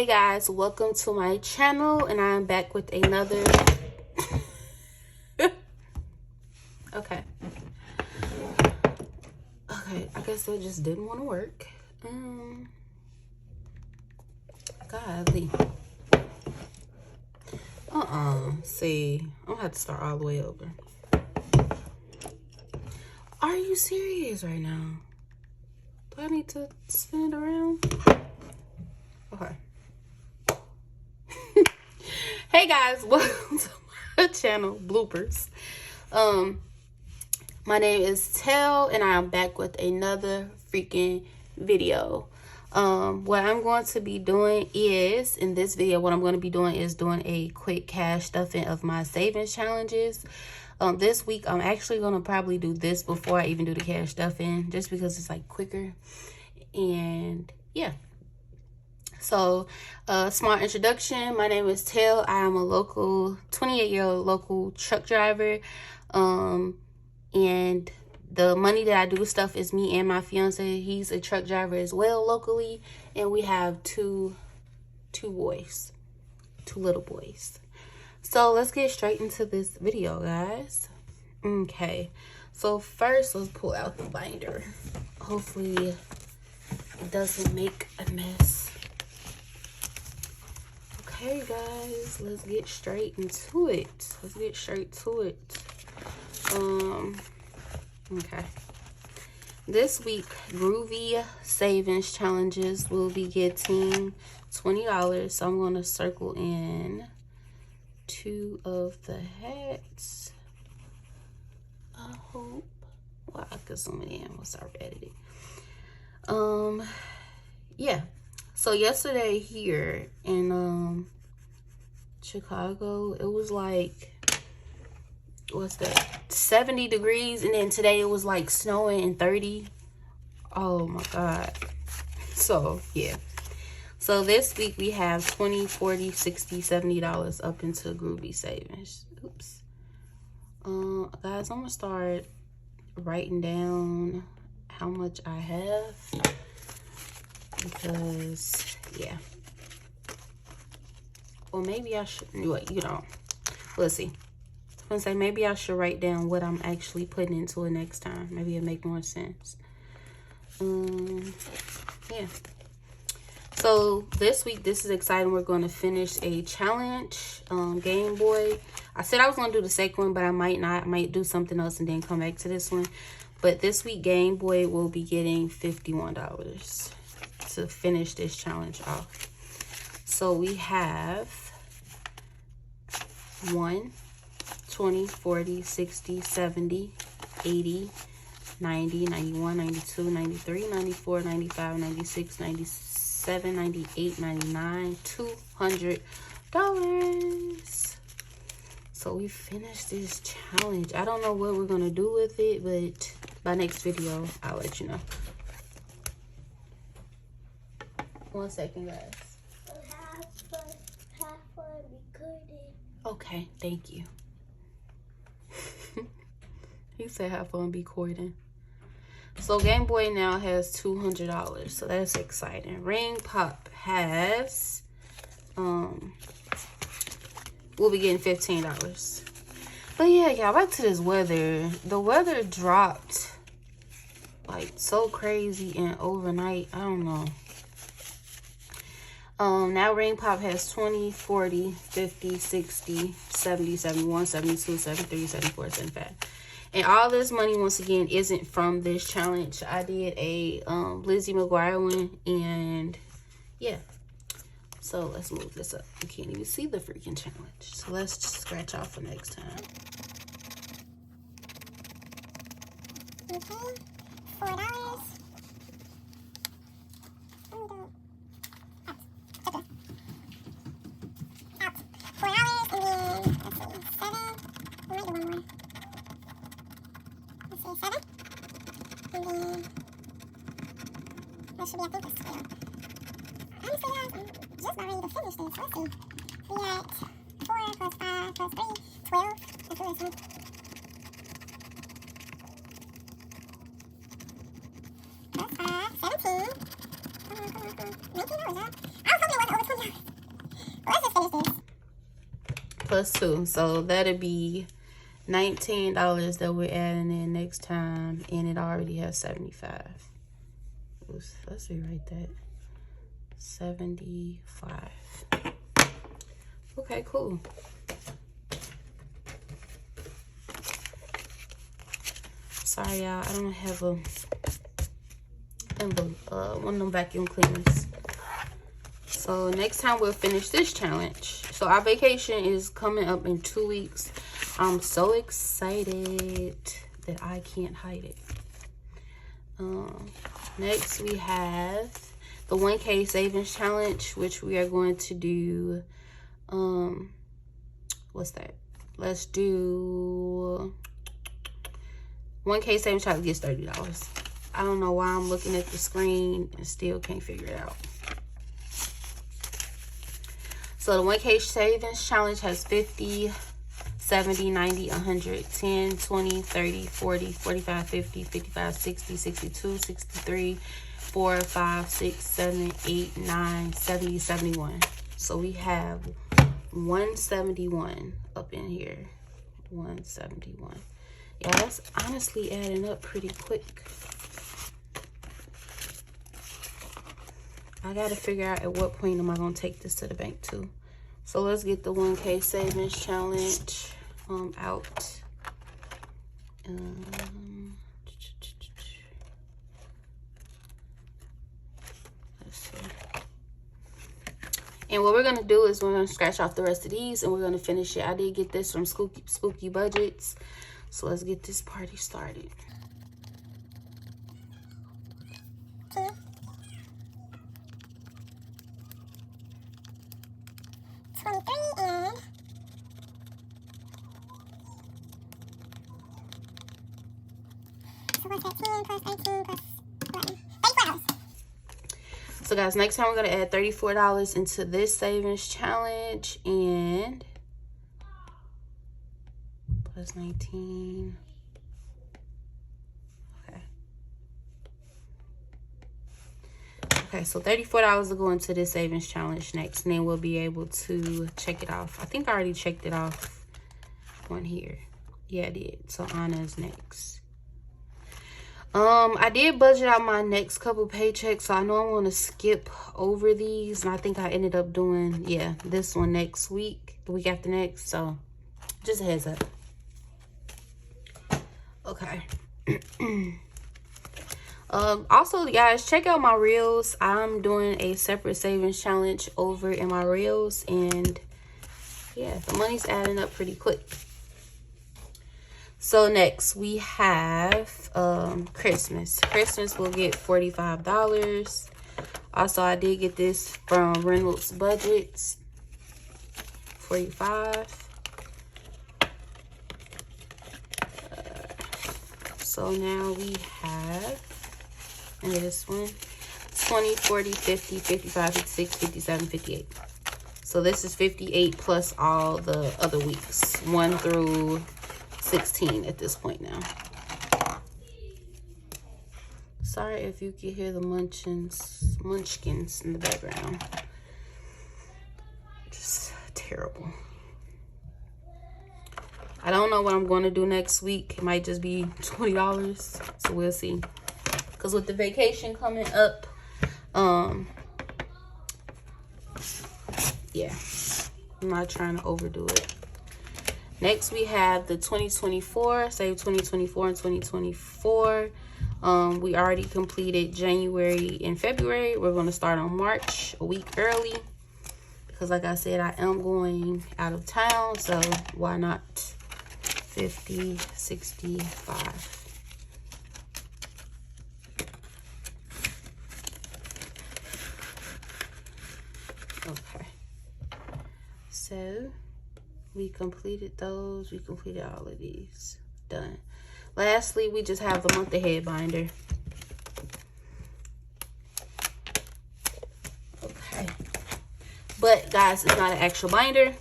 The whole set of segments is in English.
Hey guys, welcome to my channel, and I am back with another okay, I guess that just didn't want to work. Godly. See, I'm gonna have to start all the way over. Are you serious right now? Do I need to spin it around? Okay. Hey guys, welcome to my channel, Bloopers. My name is Tell, and I am back with another freaking video. What I'm going to be doing is, in this video, what I'm going to be doing is doing a quick cash stuffing of my savings challenges. This week, I'm actually going to probably do this before I even do the cash stuffing, just because it's like quicker. And yeah. So, small introduction. My name is Tell. I am a local 28-year-old local truck driver. And the money that I do stuff is me and my fiance. He's a truck driver as well locally, and we have two little boys. So let's get straight into this video, guys. Okay, so first let's pull out the binder. Hopefully it doesn't make a mess. Okay guys, let's get straight into it. Okay, this week groovy savings challenges will be getting $20, so I'm going to circle in 2 of the hats. I hope, well, I could zoom it in once I edit it. Yeah, so yesterday here in Chicago, it was like, what's that, 70 degrees, and then today it was like snowing and 30. Oh my god. So yeah, so this week we have $20, $40, $60, $70 up into groovy savings. Oops. Guys, I'm gonna start writing down how much I have, because yeah, or maybe I should, let's see. I was gonna say, maybe I should write down what I'm actually putting into it next time. Maybe it'll make more sense. Yeah. So this week, this is exciting. We're going to finish a challenge, Game Boy. I said I was going to do the second one, but I might not. I might do something else and then come back to this one. But this week, Game Boy will be getting $51 to finish this challenge off. So we have 1, 20, 40, 60, 70, 80, 90, 91, 92, 93, 94, 95, 96, 97, 98, 99, $200. So we finished this challenge. I don't know what we're going to do with it, but by next video, I'll let you know. 1 second, guys. Okay, thank you. He said have fun recording. So Game Boy now has $200, so that's exciting. Ring Pop has we'll be getting $15. But yeah, y'all, back to this weather. The weather dropped like so crazy and overnight. I don't know. Now Ring Pop has 20, 40, 50, 60, 70, 71, 72, 73, 74, 75. And all this money, once again, isn't from this challenge. I did a Lizzie McGuire one, and yeah. So let's move this up. You can't even see the freaking challenge. So let's just scratch off for next time. Okay, $4. That should be, I think, a scale. Honestly, guys, I'm just about ready to finish this. Let's see. We got 4 plus 5 plus 3, 12. Let's do this one. Plus 5, 17. Come on. $19, huh? I was hoping it wasn't over $20. plus 2. So that'll be $19 that we're adding in next time, and it already has 75. Oops, let's rewrite that. 75. Okay, cool. Sorry, y'all. I don't have one of them vacuum cleaners. So next time we'll finish this challenge. So our vacation is coming up in 2 weeks. I'm so excited that I can't hide it. Next we have the 1K savings challenge, which we are going to do. What's that? Let's do 1K savings challenge gets $30. I don't know why I'm looking at the screen and still can't figure it out. So the 1K savings challenge has 50, 70, 90, 100, 10, 20, 30, 40, 45, 50, 55, 60, 62, 63, 4, 5, 6, 7, 8, 9, 70, 71. So we have 171 up in here. 171. Yeah, that's honestly adding up pretty quick. I gotta figure out at what point am I gonna take this to the bank too. So let's get the 1K savings challenge out. Let's see. And what we're gonna do is we're gonna scratch off the rest of these and we're gonna finish it. I did get this from Spooky Budgets. So let's get this party started. So guys, next time we're going to add $34 into this savings challenge and plus 19. Okay, so $34 will go into this savings challenge next, and then we'll be able to check it off. I think I already checked it off on here. Yeah, I did. So Anna's next. I did budget out my next couple paychecks, so I know I'm going to skip over these, and I think I ended up doing, yeah, this one next week, the week after next, so just a heads up. Okay. Also, guys, check out my reels. I'm doing a separate savings challenge over in my reels, and yeah, the money's adding up pretty quick. So next we have Christmas. Christmas will get $45. Also, I did get this from Reynolds Budgets. $45. So now we have this one. 20, 40, 50, 55, 56, 57, 58. So this is 58 plus all the other weeks. 1 through 16 at this point now. Sorry if you can hear the munchkins in the background. Just terrible. I don't know what I'm going to do next week. It might just be $20. So we'll see. Because with the vacation coming up, yeah, I'm not trying to overdo it. Next, we have the 2024, save 2024 and 2024. We already completed January and February. We're going to start on March a week early. Because like I said, I am going out of town. So why not 50, 65. Okay. So we completed those. We completed all of these. Done. Lastly, we just have the month ahead binder. Okay. But guys, it's not an actual binder.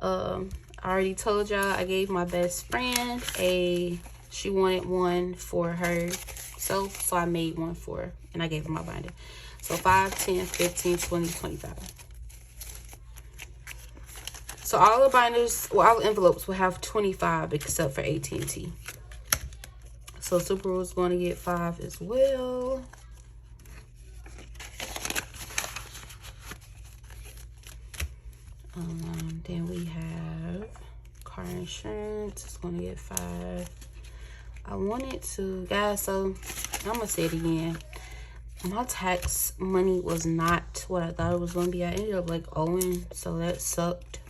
I already told y'all I gave my best friend she wanted one for herself, so I made one for her and I gave her my binder. So 5, 10, 15, 20, 25. So all the binders, well, all the envelopes will have 25 except for AT&T. So Subaru is going to get 5 as well. Then we have car insurance. It's going to get 5. I wanted to, guys, so I'm going to say it again. My tax money was not what I thought it was going to be. I ended up like owing, so that sucked.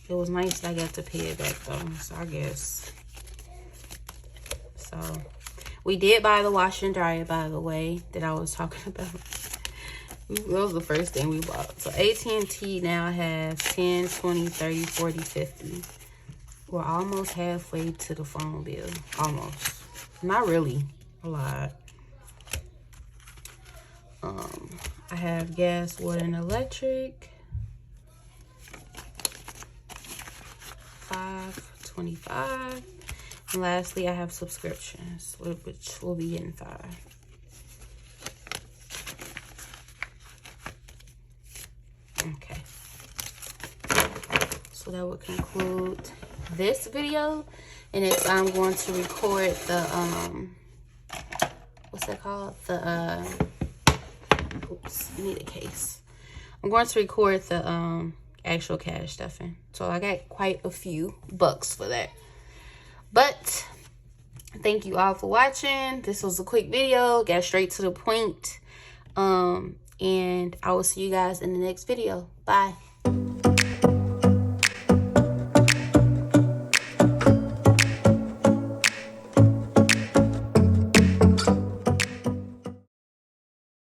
It was nice that I got to pay it back though, so I guess. So we did buy the washer and dryer, by the way, that I was talking about. That was the first thing we bought. So AT&T now has 10, 20, 30, 40, 50. We're almost halfway to the phone bill. Almost. Not really. A lot. I have gas, water, and electric. 5.25. And lastly, I have subscriptions, which will be getting 5. Okay. So that would conclude this video. And next I'm going to record the what's that called? The oops, I need a case. I'm going to record the actual cash stuffing. So I got quite a few bucks for that. But thank you all for watching. This was a quick video, got straight to the point. And I will see you guys in the next video. Bye.